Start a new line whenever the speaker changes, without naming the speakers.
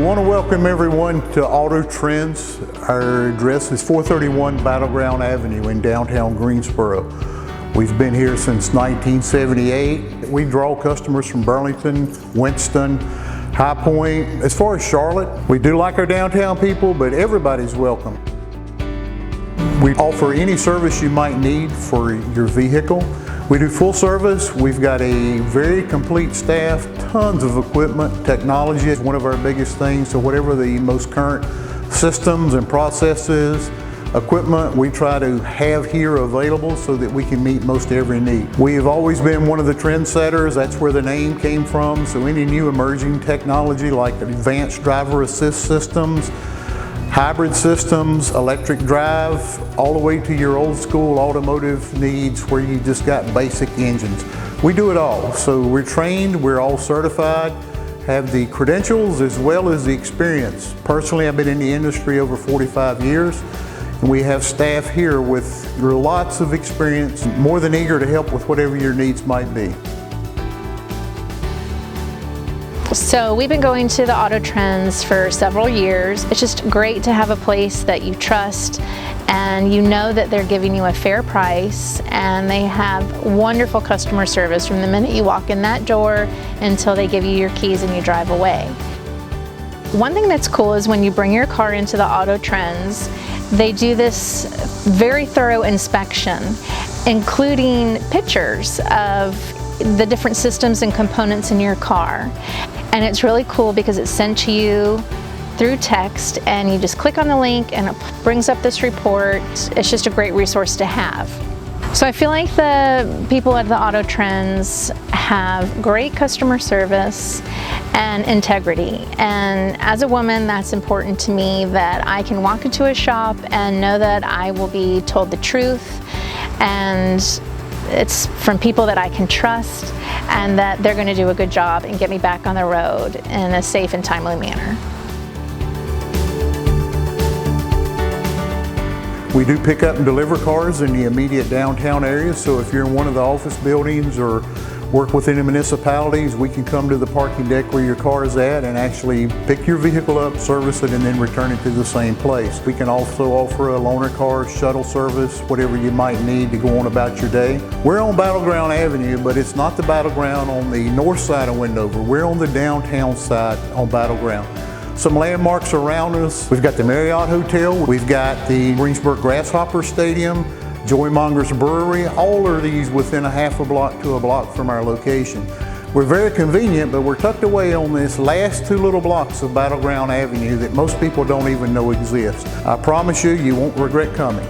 want to welcome everyone to AutoTrends. Our address is 431 Battleground Avenue in downtown Greensboro. We've been here since 1978. We draw customers from Burlington, Winston, High Point. As far as Charlotte, we do like our downtown people, but everybody's welcome. We offer any service you might need for your vehicle. We do full service. We've got a very complete staff, tons of equipment. Technology is one of our biggest things, so whatever the most current systems and processes, equipment we try to have here available so that we can meet most every need. We have always been one of the trendsetters. That's where the name came from. So any new emerging technology like advanced driver assist systems, hybrid systems, electric drive, all the way to your old school automotive needs where you just got basic engines. We do it all. So we're trained, we're all certified, have the credentials as well as the experience. Personally, I've been in the industry over 45 years, and we have staff here with lots of experience, more than eager to help with whatever your needs might be.
So we've been going to the AutoTrends for several years. It's just great to have a place that you trust and you know that they're giving you a fair price, and they have wonderful customer service from the minute you walk in that door until they give you your keys and you drive away. One thing that's cool is when you bring your car into the AutoTrends, they do this very thorough inspection, including pictures of the different systems and components in your car. And it's really cool because it's sent to you through text, and you just click on the link and it brings up this report. It's just a great resource to have. So I feel like the people at the AutoTrends have great customer service and integrity. And as a woman, that's important to me, that I can walk into a shop and know that I will be told the truth, and it's from people that I can trust, and that they're going to do a good job and get me back on the road in a safe and timely manner.
We do pick up and deliver cars in the immediate downtown area, so if you're in one of the office buildings or work within the municipalities, we can come to the parking deck where your car is at and actually pick your vehicle up, service it, and then return it to the same place. We can also offer a loaner car, shuttle service, whatever you might need to go on about your day. We're on Battleground Avenue, but it's not the Battleground on the north side of Wendover. We're on the downtown side on Battleground. Some landmarks around us. We've got the Marriott Hotel, we've got the Greensboro Grasshopper Stadium, Joy Monger's Brewery. All of these within a half a block to a block from our location. We're very convenient, but we're tucked away on this last two little blocks of Battleground Avenue that most people don't even know exist. I promise you, you won't regret coming.